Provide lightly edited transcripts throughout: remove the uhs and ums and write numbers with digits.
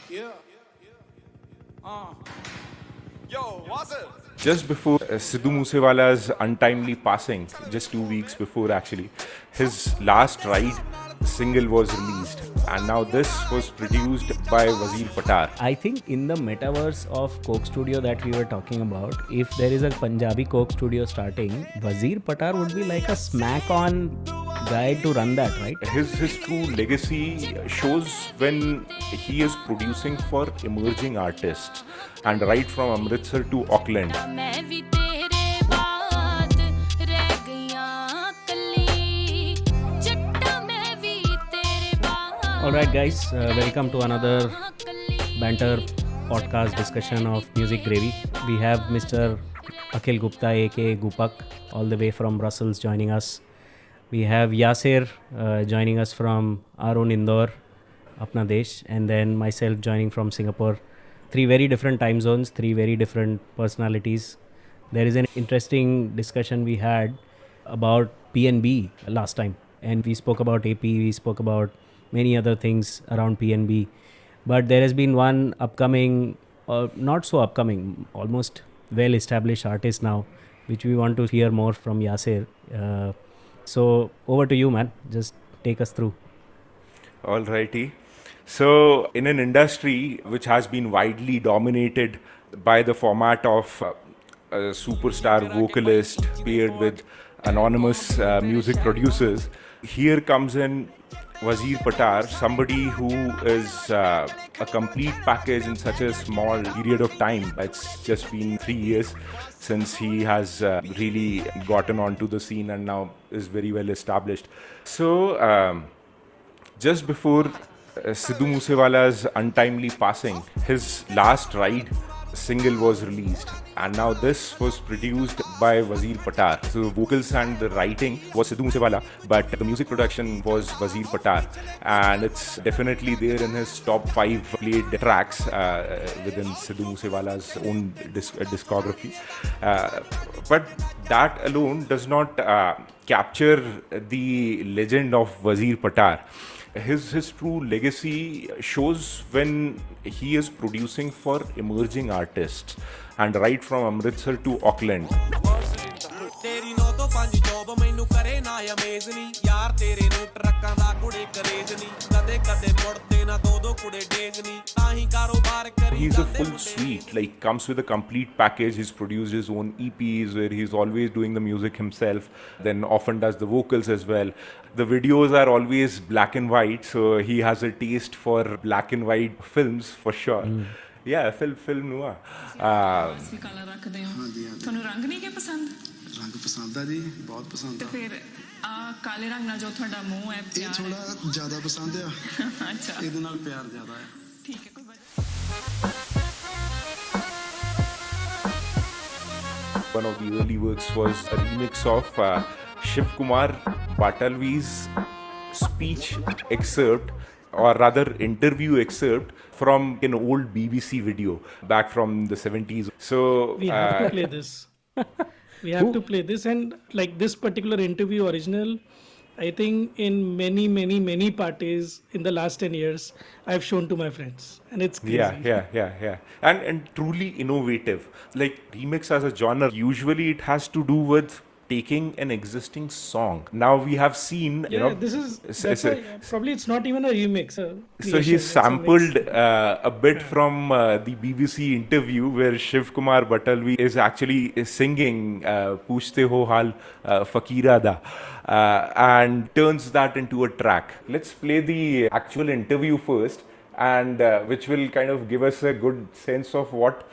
Yeah. Yo, Wazir. Just before Sidhu Moose Wala's untimely passing, just 2 weeks before actually, his last ride single was released, and now this was produced by Wazir Patar. I think in the metaverse of Coke Studio that we were talking about, if there is a Punjabi Coke Studio starting, Wazir Patar would be like a smack on guy to run that, right? His true legacy shows when he is producing for emerging artists, and right from Amritsar to Auckland. Alright, guys, welcome to another banter podcast discussion of Music Gravy. We have Mr. Akhil Gupta, aka Gupak, all the way from Brussels, joining us. We have Yaser joining us from our own Indore, Apna Desh, and then myself joining from Singapore. 3 very different time zones, 3 very different personalities. There is an interesting discussion we had about PNB last time, and we spoke about AP, we spoke about many other things around PNB. But there has been one upcoming, or not so upcoming, almost well established artist now, which we want to hear more from Yaser. So over to you, man. Just take us through. Alrighty. So, in an industry which has been widely dominated by the format of a superstar vocalist paired with anonymous music producers, here comes in Wazir Patar, somebody who is a complete package in such a small period of time. It's just been 3 years since he has really gotten onto the scene and now is very well established. So, just before Sidhu Moose Wala's untimely passing, his last ride single was released, and now this was produced by Wazir Patar. So the vocals and the writing was Sidhu Moose Wala, but the music production was Wazir Patar, and it's definitely there in his top 5 played tracks within Sidhu Moose Wala's own discography. But that alone does not capture the legend of Wazir Patar. His true legacy shows when he is producing for emerging artists, and right from Amritsar to Auckland. He's a full suite, like comes with a complete package. He's produced his own EPs where he's always doing the music himself, then often does the vocals as well. The videos are always black and white, so he has a taste for black and white films for sure. Yeah, film noir. ਤੁਹਾਨੂੰ ਰੰਗ ਨਹੀਂ ਕਿ ਪਸੰਦ ਰੰਗ ਪਸੰਦ ਆ ਜੀ ਬਹੁਤ ਪਸੰਦ ਤੇ ਆ ਫਿਰ ਕਾਲੇ ਰੰਗ ਨਾਲ ਜੋ ਤੁਹਾਡਾ ਮੂੰਹ ਹੈ ਇਹ ਥੋੜਾ ਜ਼ਿਆਦਾ ਪਸੰਦ ਆ ਅੱਛਾ ਇਹਦੇ ਨਾਲ ਪਿਆਰ ਜ਼ਿਆਦਾ ਹੈ ਠੀਕ ਹੈ ਕੋਈ One of the early works was a remix of Shiv Kr Batalvi's speech excerpt, or rather interview excerpt from an old BBC video back from the 70s. So we have to play this. We have to play this, and like this particular interview original, I think in many parties in the last 10 years I've shown to my friends, and it's crazy. Yeah. And truly innovative. Like remix as a genre, usually it has to do with taking an existing song. Now we have seen, This is that's why, probably it's not even a remix. So he sampled a bit from the BBC interview where Shiv Kr Batalvi is actually singing Poochte Ho Hal Fakira Da, and turns that into a track. Let's play the actual interview first, and which will kind of give us a good sense of what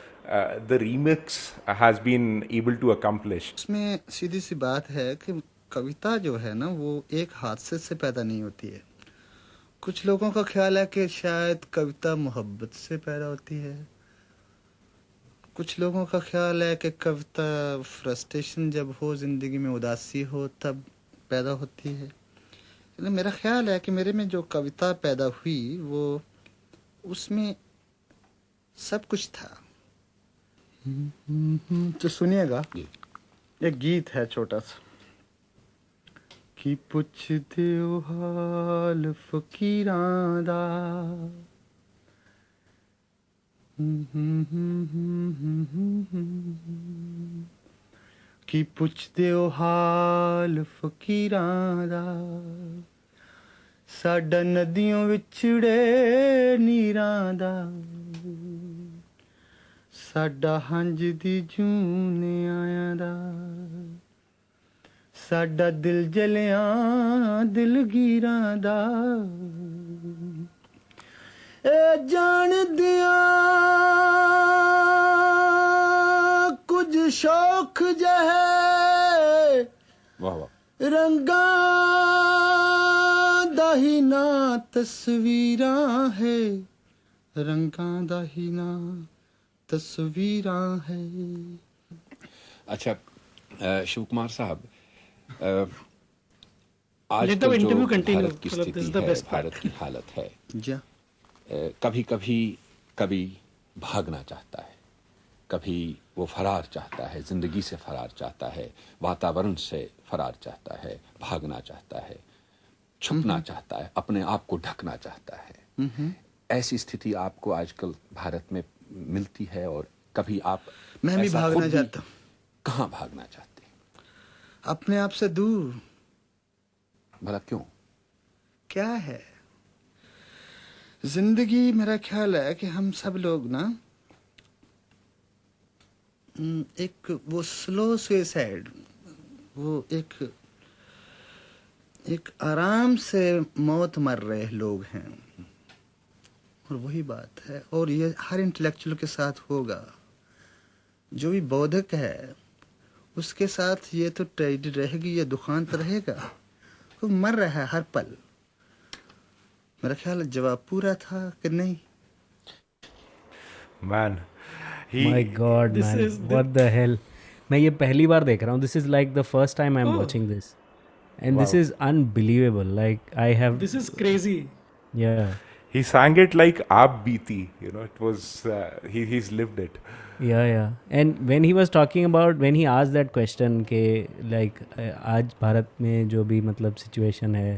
the remix has been able to accomplish. इसमें सीधी सी बात है कि कविता जो है ना वो एक हादसे से पैदा नहीं होती है. कुछ लोगों का ख्याल है कि शायद कविता मोहब्बत से पैदा होती है. कुछ लोगों का ख्याल है कि कविता फ्रस्ट्रेशन जब हो, जिंदगी में उदासी हो, तब पैदा होती है. मेरा ख्याल है कि मेरे में जो कविता पैदा हुई वो उसमें सब कुछ था. तो सुनिएगा, एक गीत है छोटा सा कि पुछदे ओ हाल फकीरां दा कि पुछदे ओ हाल फकीरां दा साडा नदियों विछड़े नीरां दा साडा हंज दी जून आयां दा साडा दिल जलियां दिलगीरां दा ए जान दिया कुछ शौक जहे वाह वाह रंगा दा ही ना तस्वीरां है रंगा दा ही ना तस्वीरां है। अच्छा शिव कुमार साहब, आज Let the कल जो interview continue. भारत की मतलब this is स्थिति the है, best part. भारत की हालत है, जा कभी कभी भागना चाहता है, कभी वो फरार चाहता है, जिंदगी से फरार चाहता है, वातावरण से फरार चाहता है, भागना चाहता है, छुपना चाहता है, अपने आप को ढकना चाहता है। ऐसी स्थिति आपको आजकल भारत में मिलती है? और कभी आप मैं भी ऐसा भागना खुद भी चाहता हूँ। कहाँ भागना चाहते हैं? अपने आप से दूर। भला क्यों? क्या है जिंदगी, मेरा ख्याल है कि हम सब लोग ना एक वो स्लो सुसाइड, वो एक आराम से मौत मर रहे लोग हैं, और वही बात है। और ये हर इंटेलेक्चुअल के साथ होगा, जो भी बौद्धिक है उसके साथ ये तो ट्रेजेडी रहेगी, ये दुखांत रहेगा। वो मर रहा है हर पल। मेरा ख्याल है जवाब पूरा था कि नहीं? Man, My God, This man, is the- what the hell? मैं ये पहली बार देख रहा हूँ. This is like the first time I'm Oh. watching this, and this Wow. is unbelievable. Like I have, This is crazy. yeah, he sang it like aap beeti, it was he's lived it. yeah. And when he was talking about, when he asked that question के like आज भारत में जो भी मतलब situation है,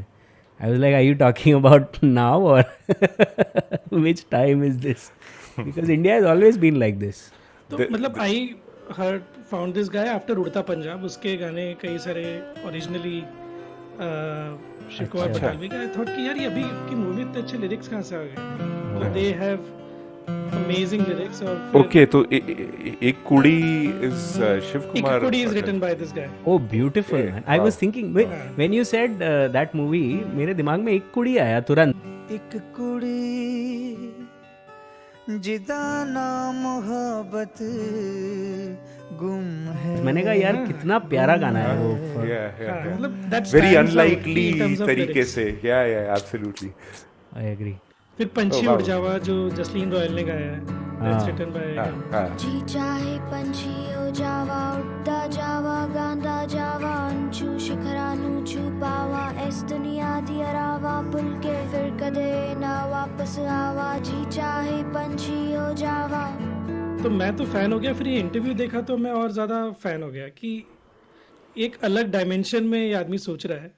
I was like, are you talking about now or which time is this? Because India has always been like this. तो मतलब I heard found this guy after उड़ता पंजाब, उसके गाने कई सारे ओरिजिनली शिव कुमार अच्छा। बटालवी का। आई थॉट कि यार ये अभी की मूवी इतने अच्छे लिरिक्स कहाँ से आ गए? They have amazing lyrics. और फिर Okay, तो एक कुड़ी is Shiv एक Kumar कुड़ी is Patar. Written by this guy. Oh, beautiful, Yeah, man. I was wow. thinking when you said that movie, मेरे दिमाग में एक कुड़ी आया तुरंत. एक कुड़ी जिदा नाम मोहब्बत गुम है। मैंने कहा यार कितना प्यारा गाना है वो. Yeah. मतलब that Very stands out unlikely in terms of तरीके lyrics. से. Yeah, absolutely. I agree. फिर पंछी Oh, wow. उड़ जावा जो जसलीन रॉयल ने गाया है, दैट्स हाँ। रिटन बाय हाँ. जी चाहे पंछी हो जावा उड़ता जावा गांदा जावा अंचू शिखरानू छुपावा इस दुनिया दी अरावा भुल के फिर कदे ना वापस आवा जी चाहे पंछी हो जावा। तो मैं तो फैन हो गया। फिर ये इंटरव्यू देखा तो मैं और ज़्यादा फैन हो गया कि एक अलग डायमेंशन में ये आदमी सोच रहा है।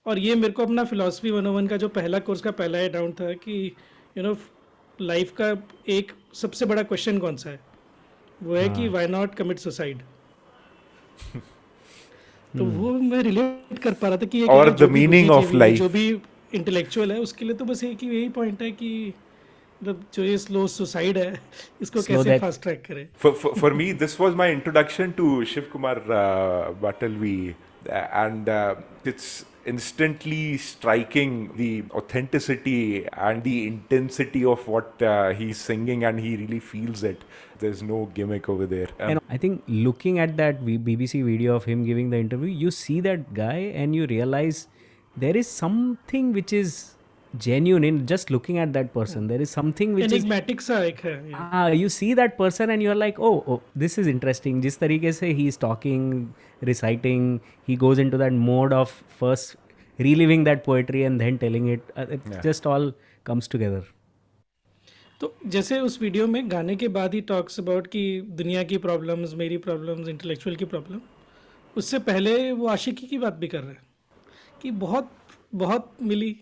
और ये मेरे को अपना फिलॉसफी 101 का जो पहला कोर्स का पहला ही राउंड था कि लाइफ का एक सबसे बड़ा क्वेश्चन कौन सा है, वो है कि व्हाई नॉट कमिट सुसाइड। तो वो मैं रिलेट कर पा रहा था कि ये और जो the भी meaning of बुद्धिजीवी, life. जो भी इंटेलेक्चुअल है उसके लिए तो बस एक ही यही पॉइंट है कि मतलब जो ये स्लो सुसाइड है इसको Slow कैसे that- फास्ट ट्रैक करे। For me, this was my introduction to Shiv Kumar Batalvi, and it's instantly striking the authenticity and the intensity of what he's singing, and he really feels it. There's no gimmick over there. And I think looking at that BBC video of him giving the interview, you see that guy and you realize there is something which is genuine in just looking at that person. There is something which is enigmatic सा एक है ये। you see that person and you're like, oh, this is interesting. जिस तरीके से he is talking, reciting, he goes into that mode of first reliving that poetry and then telling it. It just all comes together. तो जैसे उस video में गाने के बाद ही टॉक्स अबाउट कि दुनिया की प्रॉब्लम्स, मेरी प्रॉब्लम्स, इंटेलेक्चुअल की प्रॉब्लम, उससे पहले वो आशिकी की बात भी कर रहे हैं कि बहुत बहुत मिली,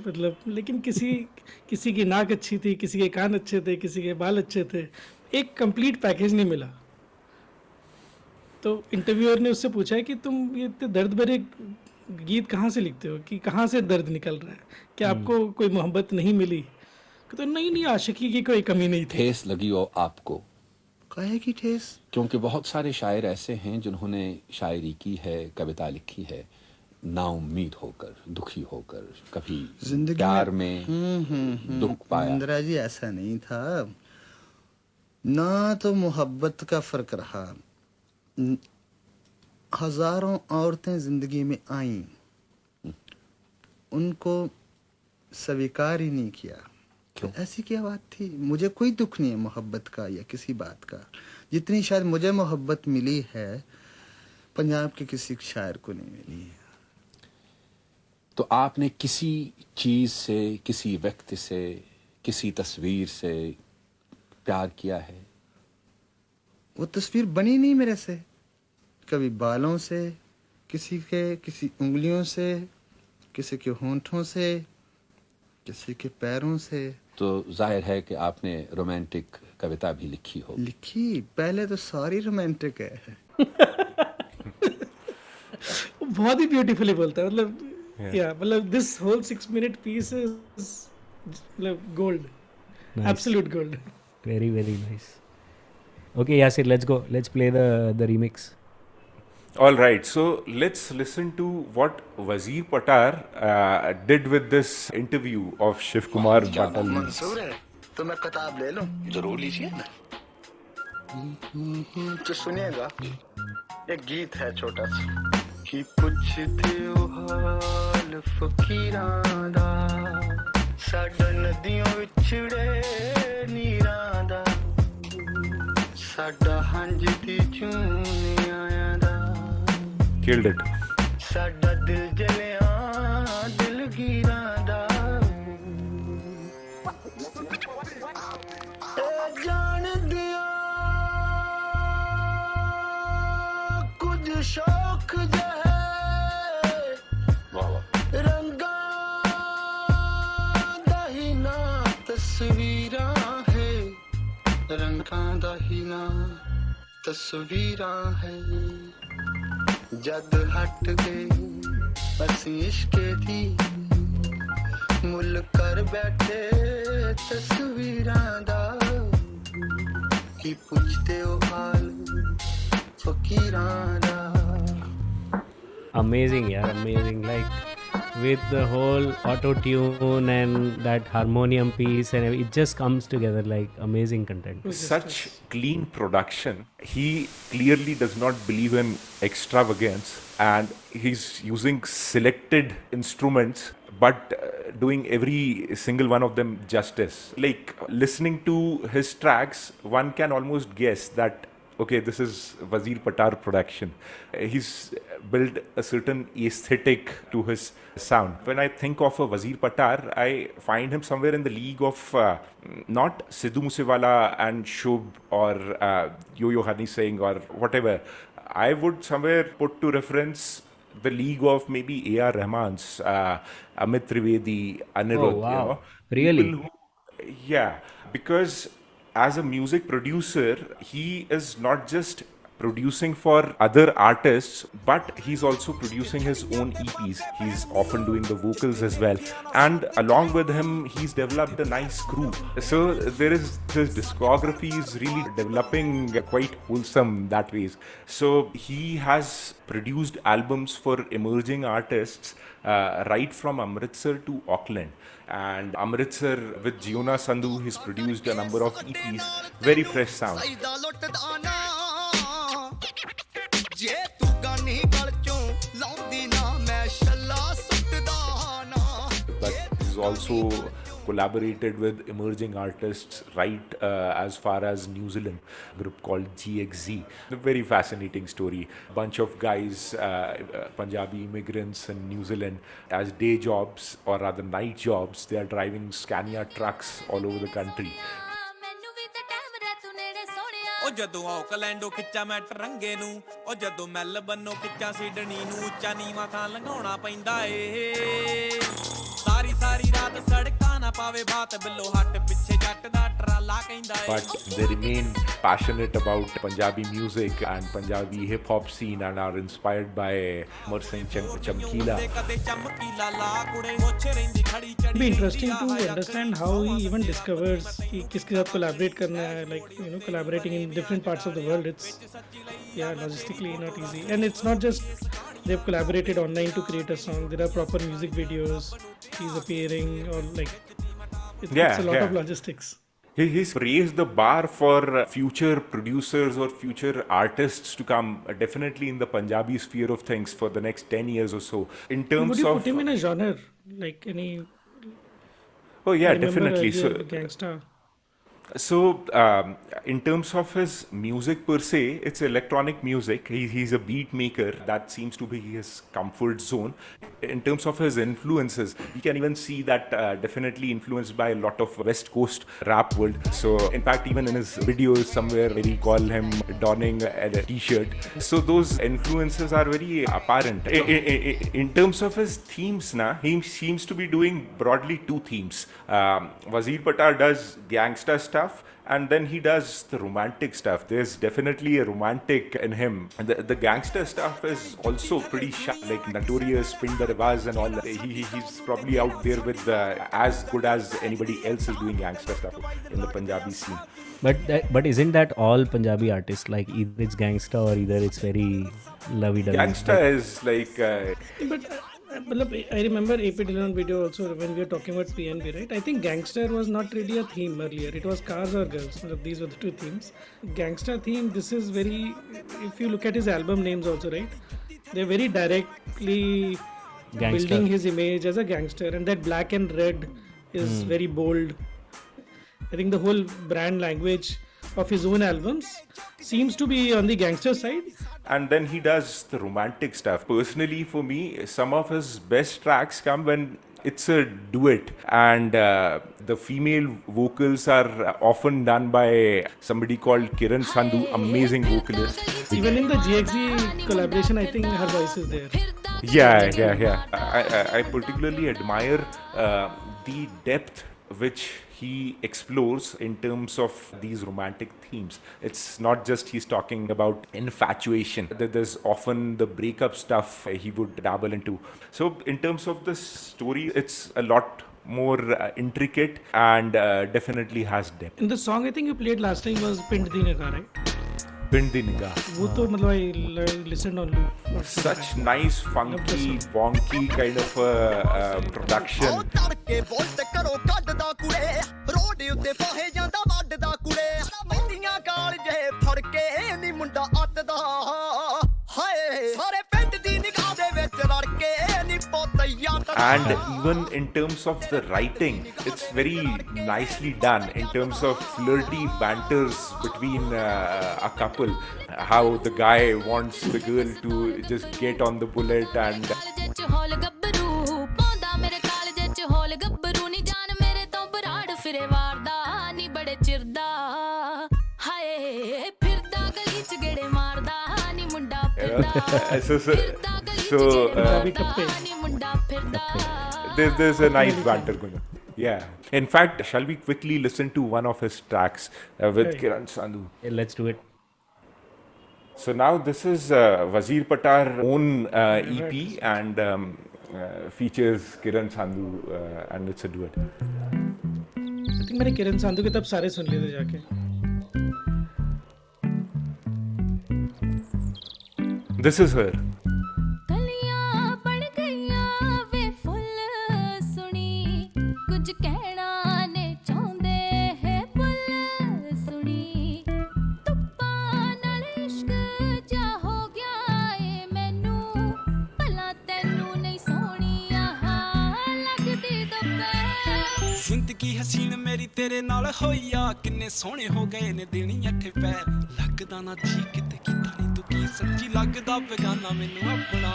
मतलब लेकिन किसी की नाक अच्छी थी, किसी के कान अच्छे थे, किसी के बाल अच्छे थे, एक कंप्लीट पैकेज नहीं मिला। तो इंटरव्यूअर ने उससे पूछा है कि तुम ये इतने दर्द भरे गीत कहाँ से लिखते हो, कि कहाँ से दर्द निकल रहा है, क्या आपको कोई मोहब्बत नहीं मिली? तो नहीं, आशिकी की कोई कमी नहीं थी। ठेस लगी हो आपको? काहे की ठेस? क्योंकि बहुत सारे शायर ऐसे हैं जिन्होंने शायरी की है, कविता लिखी है, नाउम्मीद होकर, दुखी होकर, कभी जिंदगी प्यार में दुख पाया। इंदिरा जी ऐसा नहीं था ना, तो मोहब्बत का फर्क रहा। हजारों औरतें जिंदगी में आईं, उनको स्वीकार ही नहीं किया। तो ऐसी क्या बात थी? मुझे कोई दुख नहीं है मोहब्बत का या किसी बात का, जितनी शायद मुझे मोहब्बत मिली है पंजाब के किसी शायर को नहीं मिली है। तो आपने किसी चीज से, किसी व्यक्ति से, किसी तस्वीर से प्यार किया है? वो तस्वीर बनी नहीं मेरे से, कभी बालों से, किसी उंगलियों से, किसी के होंठों से, किसी के पैरों से। तो जाहिर है कि आपने रोमांटिक कविता भी लिखी हो। लिखी, पहले तो सारी रोमांटिक है। बहुत ही ब्यूटीफुली बोलता है, मतलब या मतलब this whole 6 minute piece is मतलब gold, absolute gold. Very, very nice. Okay, Yaser, let's go. Let's play the remix. All right, so let's listen to what Wazir Patar did with this interview of Shiv Kr Batalvi. Mansoor है तो मैं किताब ले लूं? जरूर लीजिए ना। तो सुनिएगा, एक गीत है छोटा सा कि पुछते हो हाल फकीरां दा, साडा नदियों विछड़े नीरां दा, साडा हंज दी चूनियां दा, Killed it. साडा दिल जलिया दिलगीरां दा, ए जान दिया कुछ शौक जहे रंगा दा ही ना तस्वीरां है, रंगा दा ही ना तस्वीरां है, जद हट गए असी इश्के दी मुल कर बैठे तस्वीरां दा, की पुछते हो हाल फकीरां दा। Amazing, yeah, amazing. Like with the whole auto tune and that harmonium piece, and it just comes together like amazing content. Such clean production. He clearly does not believe in extravagance, and he's using selected instruments but doing every single one of them justice. Like listening to his tracks, one can almost guess that okay, this is Wazir Patar production. He's built a certain aesthetic to his sound. When I think of a Wazir Patar, I find him somewhere in the league of not Sidhu Moose Wala and Shubh or Yo-Yo Honey Singh or whatever. I would somewhere put to reference the league of maybe A.R. Rahman's, Amit Trivedi, Anirudh. Oh, wow. You know, Really? people who, yeah, because as a music producer, he is not just producing for other artists, but he's also producing his own EPs. He's often doing the vocals as well. And along with him, he's developed a nice crew. So his discography is really developing quite wholesome that ways. So he has produced albums for emerging artists right from Amritsar to Auckland. And Amritsar with Jiona Sandhu, he's produced a number of EPs, very fresh sound. But he's also collaborated with emerging artists right as far as New Zealand, a group called GXZ. A very fascinating story. Bunch of guys, Punjabi immigrants in New Zealand, as day jobs or rather night jobs, they are driving Scania trucks all over the country. ਉਹ ਜਦੋਂ ਆਕਲੈਂਡੋਂ ਖਿੱਚਾ ਮੈਂ ਟਰੰਗੇ ਨੂੰ, ਉਹ ਜਦੋਂ ਮੈਲਬਨੋਂ ਖਿੱਚਾ Sydney ਨੂੰ, ਉੱਚਾ ਨੀਵਾਂ ਥਾਂ ਲੰਘਾਉਣਾ ਪੈਂਦਾ ਏ, ਸਾਰੀ ਜੱਟ ਸੜਕਾਂ ਨਾ ਪਾਵੇ ਬਾਤ ਬਿੱਲੋ ਹੱਟ ਪਿੱਛੇ ਜੱਟ ਦਾ ਟਰਾਲਾ ਕਹਿੰਦਾ ਏ but they remain passionate about Punjabi music and Punjabi hip hop scene and are inspired by Amar Singh Chamkila. ਕਦੇ ਚਮਕੀਲਾ ਲਾ ਕੁੜੇ ਮੁੱਛ ਰਹਿੰਦੀ ਖੜੀ It'd ਚੜੀ be interesting to understand how he even discovers कि किसके साथ collaborate करना है, like collaborating in different parts of the world. It's logistically not easy, and it's not just they've collaborated online to create a song. There are proper music videos. He's appearing, or like it's a lot of logistics. He's raised the bar for future producers or future artists to come, definitely in the Punjabi sphere of things for the next 10 years or so. In terms Would you of put him in a genre like any? Oh yeah, I remember definitely. earlier Gangsta. So, in terms of his music per se, it's electronic music. He's a beat maker. That seems to be his comfort zone. In terms of his influences, you can even see that definitely influenced by a lot of West Coast rap world. So, in fact, even in his videos somewhere, we call him donning a t-shirt. So, those influences are very apparent. In terms of his themes, he seems to be doing broadly two themes. Wazir Patar does gangsta stuff, and then he does the romantic stuff. There's definitely a romantic in him. And the gangster stuff is also pretty like Notorious, Pin the Rivaz and all that. He's probably out there with as good as anybody else is doing gangster stuff in the Punjabi scene. But isn't that all Punjabi artists? Like either it's gangsta or either it's very lovey-dovey. Gangsta is like... But I remember Ep-08 video also when we were talking about PNB, right? I think gangster was not really a theme earlier. It was cars or girls. These were the two themes. Gangster theme, this is very... If you look at his album names also, right? They're very directly building his image as a gangster. And that black and red is very bold. I think the whole brand language of his own albums seems to be on the gangster side. And then he does the romantic stuff. Personally, for me, some of his best tracks come when it's a duet and the female vocals are often done by somebody called Kiran, Sandhu, amazing vocalist. Even in the GXG collaboration, I think her voice is there. Yeah. I particularly admire the depth which he explores in terms of these romantic themes. It's not just he's talking about infatuation. There's often the breakup stuff he would dabble into. So in terms of the story, it's a lot more intricate and definitely has depth. In the song I think you played last time was Pind Di Nigaah, right? Pind Di Nigaah. वो तो मतलब I listened on loop. Such nice, funky, wonky kind of production. And even in terms of the writing, it's very nicely done in terms of flirty banters between a couple. How the guy wants the girl to just get on the bullet and there's a nice banter going on. Yeah. In fact, shall we quickly listen to one of his tracks with Kiran, Sandhu? Yeah, let's do it. So now this is Wazir Patar's own EP and features Kiran, Sandhu and it's a duet. I think मैंने किरण संधू के तब सारे सुन लिए थे जाके. This is her. ਜ਼ਿੰਦਗੀ ਹਸੀਨ ਮੇਰੀ ਤੇਰੇ ਨਾਲ ਹੋਈ ਆ ਕਿੰਨੇ ਸੋਹਣੇ ਹੋ ਗਏ ਨੇ ਦਿਨੀ ਅੱਠੇ ਪੈਰ ਲੱਗਦਾ ਨਾ ਜੀ ਕਿਤੇ ਕੀਤਾ ਨਹੀਂ ਤੂੰ ਕੀ ਸੱਚੀ ਲੱਗਦਾ ਬੇਗਾਨਾ ਮੈਨੂੰ ਆਪਣਾ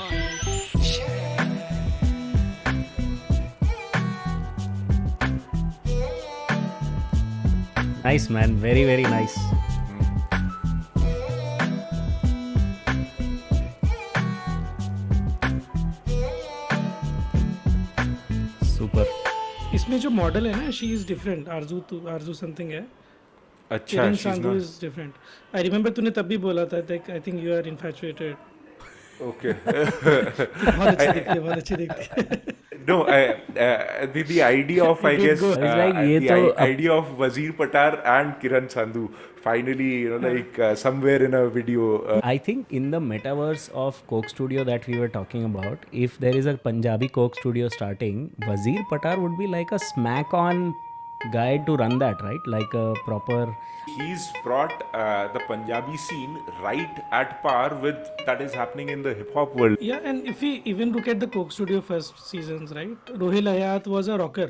Nice man, very very nice. इसमें मॉडल है ना, she is different. Arzoo something है. अच्छा, Kiran she's Sandhu not. Is different. I remember तूने तब भी बोला था, I think you are infatuated. Okay. बहुत अच्छी दिखती है. No, the idea of, I guess, It's like ये the तो idea of Wazir Patar and Kiran Sandhu finally, like somewhere in a video. I think in the metaverse of Coke Studio that we were talking about, if there is a Punjabi Coke Studio starting, Wazir Patar would be like a smack-on guy to run that, right? Like a proper... He's brought the Punjabi scene right at par with that is happening in the hip hop world. Yeah, and if we even look at the Coke Studio first seasons, right? Rohil Hayat was a rocker.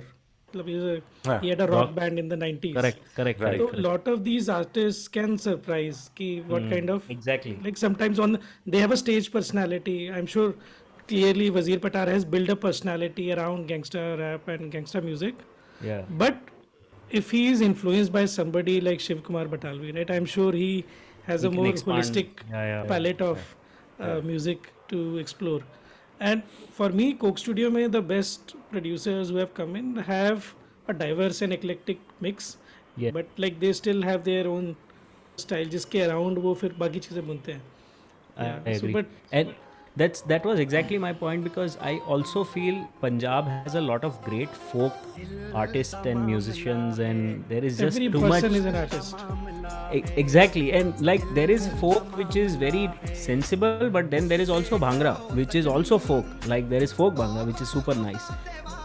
He had a rock band in the 90s. Correct. So a lot of these artists can surprise what kind of... Exactly. Like sometimes they have a stage personality. I'm sure clearly Wazir Patar has built a personality around gangster rap and gangster music. Yeah. But if he is influenced by somebody like Shiv Kr Batalvi, right? I'm sure he has a more holistic palette of music to explore. And for me, Coke Studio mein the best producers who have come in have a diverse and eclectic mix. Yeah. But like they still have their own style, जिसके around वो फिर बाकी चीजें बुनते हैं. I agree. And that was exactly my point, because I also feel Punjab has a lot of great folk artists and musicians, and there is just Every too much. person is an artist. Exactly, and like there is folk which is very sensible, but then there is also bhangra which is also folk. Like there is folk bhangra which is super nice.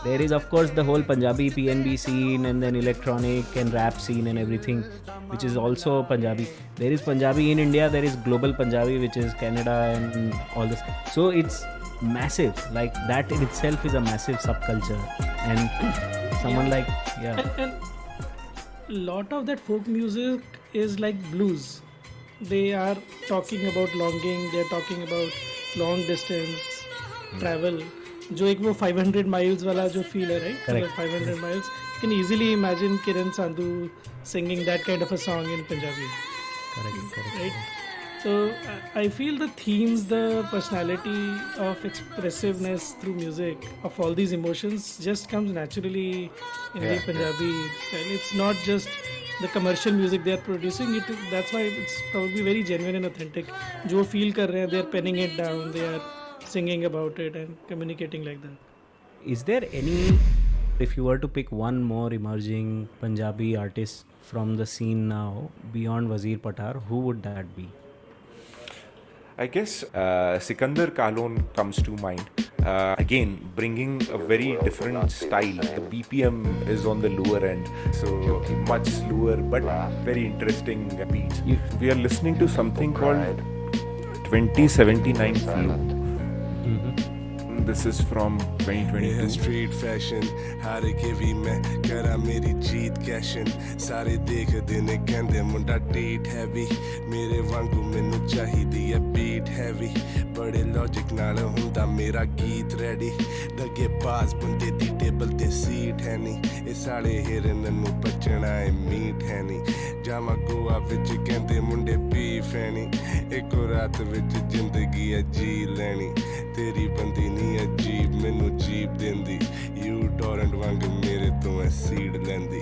There is of course the whole Punjabi PNB scene, and then electronic and rap scene and everything, which is also Punjabi. There is Punjabi in India, there is global Punjabi, which is Canada and all this. So it's massive. Like that in itself is a massive subculture, and someone like And lot of that folk music is like blues. They are talking about longing. They are talking about long distance travel. जो एक वो 500 miles वाला जो feel है, right? Correct. 500 miles. You can easily imagine Kiran Sandhu singing that kind of a song in Punjabi. correct. Right? So I feel the themes, the personality of expressiveness through music of all these emotions just comes naturally in the Punjabi style. It's not just the commercial music they are producing. That's why it's probably very genuine and authentic. जो feel कर रहे हैं, they are penning it down. They are singing about it and communicating like that. Is there any, if you were to pick one more emerging Punjabi artist from the scene now beyond Wazir Patar, who would that be? I guess Sidharth Kahlon comes to mind. Again, bringing a very different style. The BPM is on the lower end, so much slower but very interesting beats. We are listening to something called 2079 Flow. This is from 2022. Street fashion, हारे के भी मैं करा मेरी जीत कैशन. सारे देखदे ने कहंदे मुंडा डेट हैवी. मेरे वांगू मैनू चाहिदी है बीट हैवी. बड़े लॉजिक नाल हुंदा मेरा गीत रेडी. दगे पास बंदे दी टेबल ते सीट है नी. ए साले हिरन नू बचना है मीट है नी. जामा गोवा विच कहंदे मुंडे बीफ है नी. इको रात विच जिंदगी है जी लैनी. तेरी बंदी नी अजीब मैनू जीप देंदी. यू टोरेंट वांग मेरे तो मैं सीड लैंदी.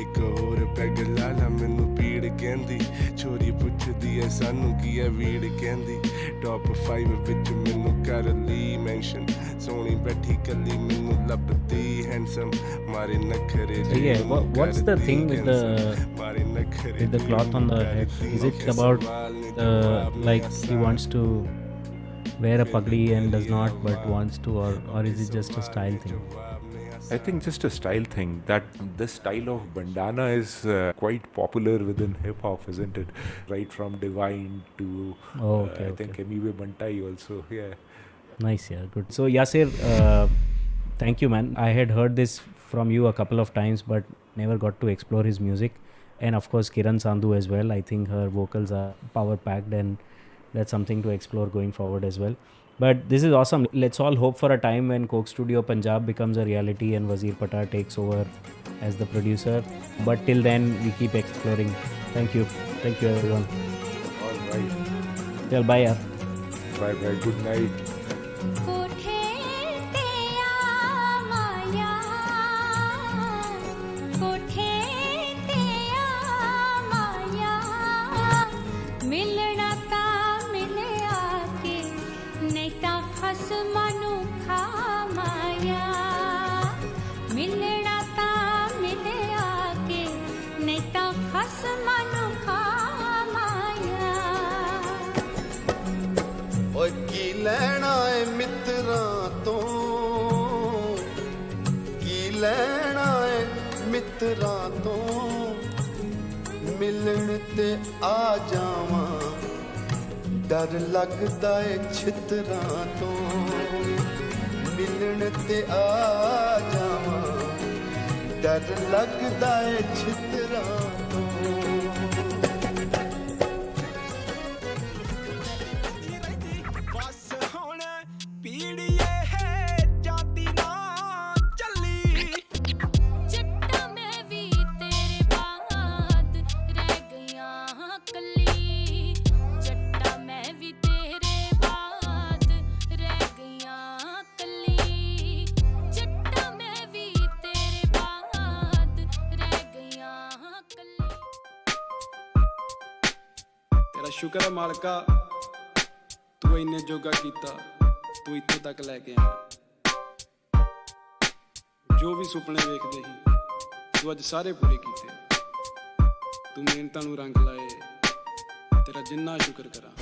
एक होर पैग लाला मैनू पीड़ कहंदी. छोरी पुछदी है सानू की है वीड़ कहंदी. टॉप 5 विच मैनू कर ली मेंशन. सोनी बैठी कली मैनू लभदी हैंडसम. मारे नखरे What's the thing with the cloth on the head? Is it about like he wants to wear a pagdi and does not, but wants to, or is it just a style thing? I think just a style thing. That this style of bandana is quite popular within hip hop, isn't it? Right from Divine to I think Emi Bantai also. Yeah. Nice, yeah, good. So Yaser, thank you, man. I had heard this from you a couple of times, but never got to explore his music. And of course, Kiran Sandhu as well. I think her vocals are power packed, and that's something to explore going forward as well. But this is awesome. Let's all hope for a time when Coke Studio Punjab becomes a reality and Wazir Patar takes over as the producer. But till then, we keep exploring. Thank you everyone. All right. Well, bye yaar. Bye. Good night. ਖਸਮਾਂ ਨੂੰ ਖਾਵਾਇਆ ਓਏ ਕੀ ਲੈਣਾ ਏ ਮਿੱਤਰਾਂ ਤੋਂ ਕੀ ਲੈਣਾ ਏ ਮਿੱਤਰਾਂ ਤੋਂ ਮਿਲਣ ਤੇ ਆ ਜਾਵਾਂ ਡਰ ਲੱਗਦਾ ਏ ਛਿੱਤਰਾਂ ਤੋਂ ਮਿਲਣ ਤੇ ਆ ਜਾਵਾਂ ਡਰ ਲੱਗਦਾ ਏ ਛਿੱਤਰਾਂ ਤੋਂ ਬਸ ਹੁਣ ਪੀੜੀਏ ਹੈ ਜਾਂਦੀ ਨਾ ਚੱਲੀ ਜੱਟਾ ਮੈਂ ਵੀ ਤੇਰੇ ਬਾਅਦ ਰਹਿ ਗਈਆਂ ਕੱਲੀ ਜੱਟਾ ਮੈਂ ਵੀ ਤੇਰੇ ਬਾਅਦ ਰਹਿ ਗਈਆਂ ਕੱਲੀ ਜੱਟਾ ਮੈਂ ਵੀ ਤੇਰੇ ਬਾਅਦ ਰਹਿ ਗਈਆਂ ਕੱਲੀ ਤੇਰਾ ਸ਼ੁਕਰ ਹੈ ਮਾਲਕਾ ਤੂੰ ਇੰਨੇ ਜੋਗਾ ਕੀਤਾ ਤੂੰ ਇੱਥੇ ਤੱਕ ਲੈ ਕੇ ਆਇਆ ਜੋ ਵੀ ਸੁਪਨੇ ਵੇਖਦੇ ਸੀ ਤੂੰ ਅੱਜ ਸਾਰੇ ਪੂਰੇ ਕੀਤੇ ਤੂੰ ਮਿਹਨਤਾਂ ਨੂੰ ਰੰਗ ਲਾਏ ਤੇਰਾ ਜਿੰਨਾ ਸ਼ੁਕਰ ਕਰਾਂ